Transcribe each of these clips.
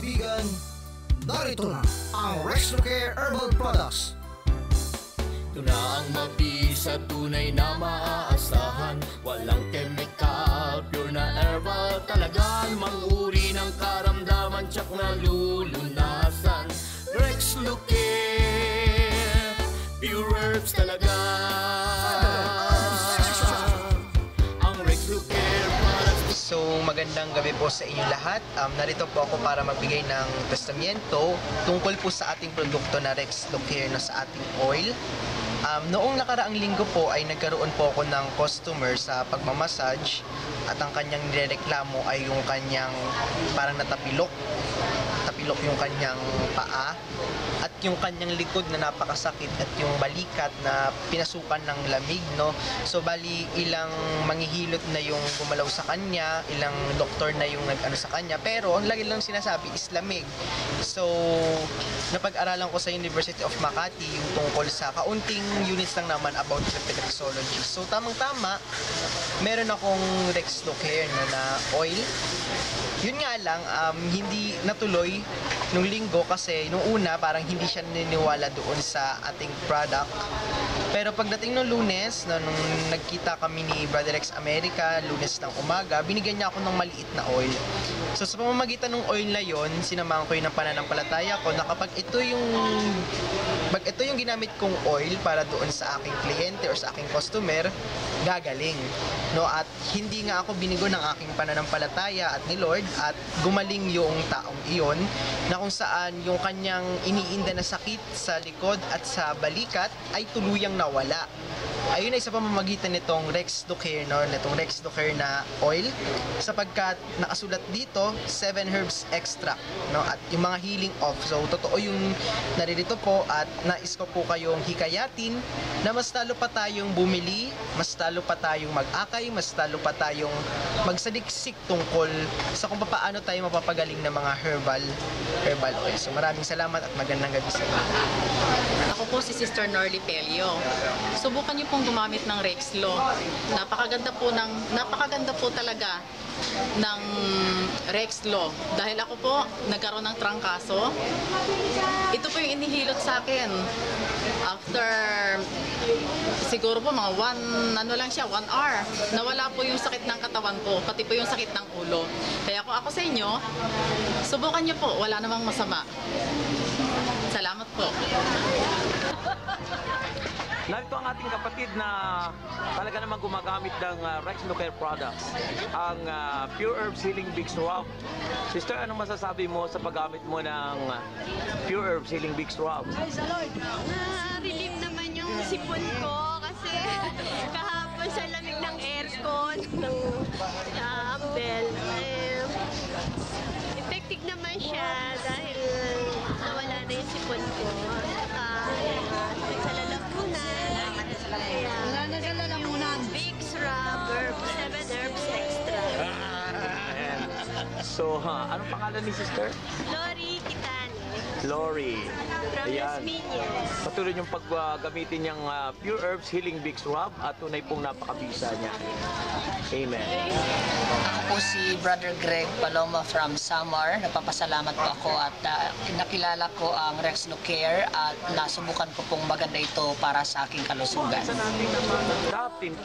kaibigan, narito na ang Rexlocare Herbal Products. Ito na ang mabisa, tunay na maaasahan. Walang chemical, pure na herbal. Talagang mang-uri ng karamdaman, tsak na lulunasan. Rexlocare, pure herbs talaga. Ang Rexlocare products. So magandang gabi po sa inyo lahat. Narito po ako para magbigay ng testamento tungkol po sa ating produkto na Rexlocare na sa ating oil. Noong nakaraang linggo po ay nagkaroon po ako ng customer sa pagmamassage at ang kanyang nirereklamo ay yung kanyang parang natapilok yung kanyang paa at yung kanyang likod na napakasakit at yung balikat na pinasukan ng lamig, no? So bali ilang manghihilot na yung gumalaw sa kanya, ilang doktor na yung nag-ano sa kanya, pero ang lagi lang sinasabi is lamig. So napag-aralan ko sa University of Makati yung tungkol sa kaunting units lang naman about reflexology. So tamang-tama, meron akong Rexlocare na oil. Yun nga lang, hindi natuloy nung linggo kasi nung una parang hindi siya naniniwala doon sa ating product. Pero pagdating ng Lunes, nung nagkita kami ni Brother X America, Lunes ng umaga, binigyan niya ako ng maliit na oil. So sa pamamagitan ng oil na yon, sinamahan ko yun ng pananampalataya ko na kapag ito yung ginamit kong oil para doon sa aking kliyente or sa aking customer, gagaling. No? At hindi nga ako binigo ng aking pananampalataya at ni Lord at gumaling yung taong iyon na kung saan yung kanyang iniinda na sakit sa likod at sa balikat ay tuluyang nawala. Ayun ay sa pamamagitan nitong Rexlocare, no? Nitong Rexlocare na oil, sapagkat nakasulat dito 7 herbs extract, no? At yung mga healing off. So totoo yung naririto po at nais ko po kayong hikayatin na mas lalo pa tayong bumili, mas lalo pa tayong mag-akay, mas lalo pa tayong magsaliksik tungkol sa kung paano tayo mapapagaling ng mga herbal oil. So maraming salamat at magandang gabi sa inyo. Ako po si Sister Norly Pelio. Subukan niyo pong gumamit ng Rexlo. Napakaganda po talaga ng Rexlo. Dahil ako po nagkaroon ng trangkaso. Ito po yung inihilot sa akin. After siguro po mga 1 hour, nawala po yung sakit ng katawan ko, pati po yung sakit ng ulo. Kaya kung ako sa inyo, subukan niyo po, wala namang masama. Salamat po. Narito ang ating kapatid na talaga namang gumagamit ng Rexlocare products, ang Pure Herbs Healing Big Swab. Sister, anong masasabi mo sa paggamit mo ng Pure Herbs Healing Big Swab? Na-relieve naman yung sipon ko kasi kahapon sa lamig ng aircon, ng Ambel, effective naman siya dahil nawala na yung sipon ko. Sa lalamunan, yung Big Swab, 7 herbs extra. So, anong pangalan ni Sister? Lori Kitani. Lori. From Las Piñas. Patuloy yung paggamitin niyang Pure Herbs Healing Big Swab at tunay pong napakabisa niya. Amen. Ako po si Brother Greg Paloma from Samar. Napapasalamat po ako at nakilala ko ang Rexlocare at nasubukan ko pong maganda ito para sa aking kalusugan.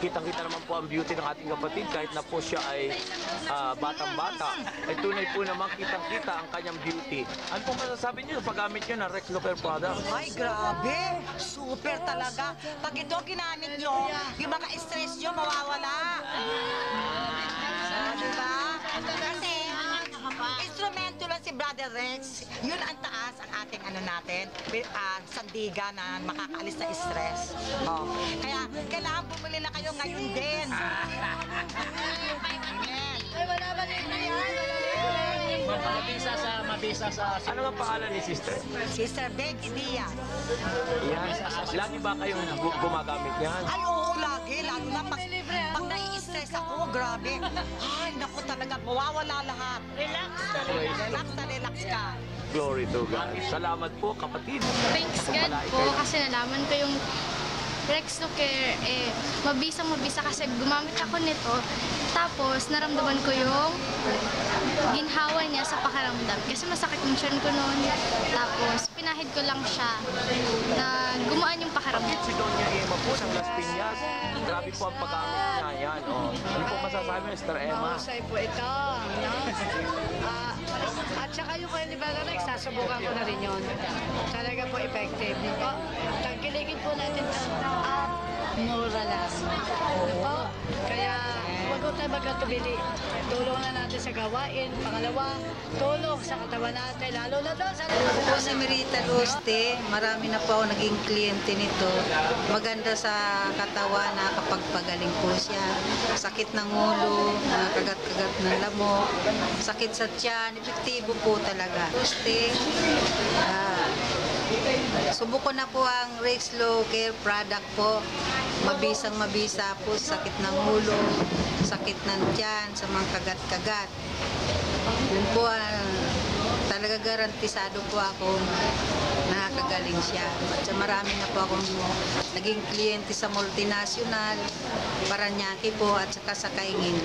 Kitang-kita naman po ang beauty ng ating kapatid kahit na po siya ay batang-bata. Ay tunay po naman kitang-kita ang kanyang beauty. Ano pong masasabi niyo sa paggamit niyo ng Rexlocare product? Ay, grabe! Super talaga! Pag ito ginamit nyo, yung mga stress nyo mawawala. Diba? Kasi, instrumento lang si Brother Rex. Yun ang taas ang ating sandigan na makakaalis sa stress. Oh. Kaya, kailangan bumili na kayo ngayon din. Amen. Ay, wala ba din na yan? Mabisa sa... Ano ang pangalan ni Sister? Sister Becky Diaz. Yan. Lagi ba kayong gumagamit yan? Ay, oo, lagi. Lalo na pag nai-stress ako, grabe. Ay, naku talaga, mawawala lahat. Relax na relax ka. Glory to God. Salamat po, kapatid. Thanks God po kasi nalaman ko yung Rexlocare, mabisa kasi gumamit ako nito. Tapos, naramdaman ko yung ginhawa niya sa pakiramdam. Kasi masakit yung tiyan ko noon. Tapos, pinahid ko lang siya na gumaan yung pakiramdam. Si Doña Emma po sa Las Piñas. Grabe po ang paggamit niya. Yan, oh. Ano po masasabi, Mr. Emma? Mahusay po ito. No? At saka yung kay Liberarex, sasubukan ko na rin yun. Talaga po effective. Di po? Tangkiligin po natin ito. Mura lang. Po? Kaya huwag ko tayo magkatubili. Tulong na natin sa gawain. Pangalawa, tulong sa katawan natin. Lalo na doon sa po si Merita Luste, marami na po ako naging kliyente nito. Maganda sa katawan, nakakapagpagaling po siya. Sakit ng ulo, kagat-kagat ng lamok, sakit sa tiyan, epektibo po talaga. Luste, subukan na po ang Rexlo Care product po. Mabisang-mabisa po, sakit ng ulo, sakit ng tiyan, sa mga kagat-kagat. Yun po, talaga garantisado po ako nakakagaling siya. At marami na po akong naging kliyente sa multinational, Paranaque po at saka sa Kaingin.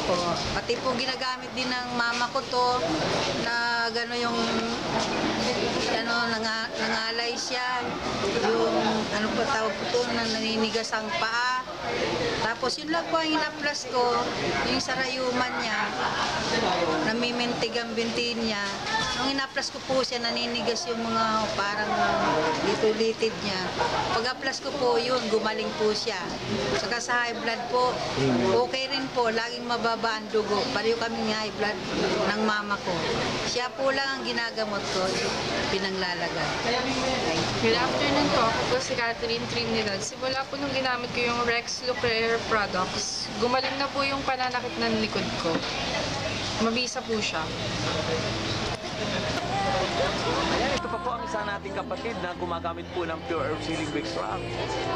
Po. Pati po ginagamit din ng mama ko to na gano'n yung nangalay siya. Yung ano pa tawag po to, na naninigas ang paa. Tapos yun lang po ang inaplas ko, yung sarayuman niya, namimintig ang binti niya. Nung inaplas ko po siya, naninigas yung mga parang litid niya. Pag-aplas ko po yun, gumaling po siya. Saka sa high blood po, okay rin po, laging mababa ang dugo. Pareho kaming high blood ng mama ko. Siya po lang ang ginagamot ko, pinanglalagay. Good afternoon po, ako po si Catherine Trinidad. Simula po nung ginamit ko yung Rexlo Care products, gumaling na po yung pananakit ng likod ko. Mabisa po siya. Ayan, ito pa po ang isa nating kapatid na gumagamit po ng Pure Herb Healing Big Strap.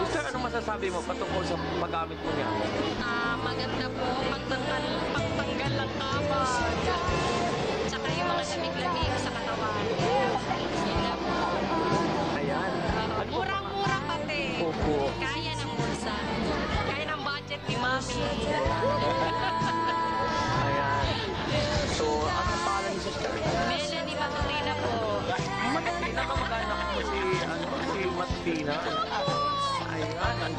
Sister, anong masasabi mo patungkol sa paggamit mo niya? Maganda po pagtanggal ng kapag. Tsaka yung mga lamig-lamig sa katawan. Ayan. Murang-mura pati. Opo. Kaya ng bulsa. Kaya ng budget ni Mami. Ayan. So, ano pangalan ni Sister? Melanie Matutina po. Pinakamag-anak mo si Matutina. Ayan.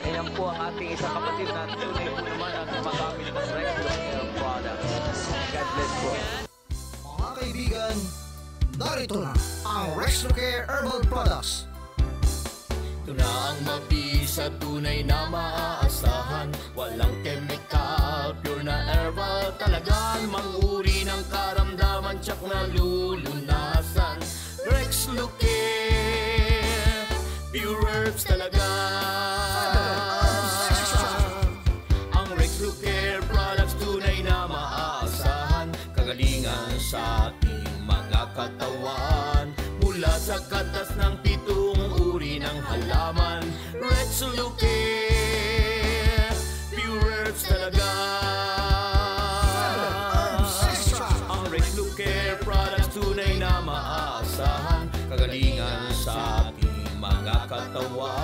Ayan po ang ating isang kapatid na tunay po naman at gumagamit ng Rexlo Care products. God bless po. Mga kaibigan, narito na ang Rexlo Care Herbal Products. Ito na ang mabisa, tunay na maaasahan. Walang chemical, pure na herbal. Talagang mang-uri ng karamdaman, tsak na lulunasan. Rexlo Care, pure herbs talaga. Ang Rexlo Care products, tunay na maaasahan. Kagalingan sa ating mga katawan, mula sa katas ng pitong uri ng halaman. Rexlo Care, pure herbs talaga. Ang Rexlo Care products, tunay na maaasahan. Kagalingan sa ating mga katawan,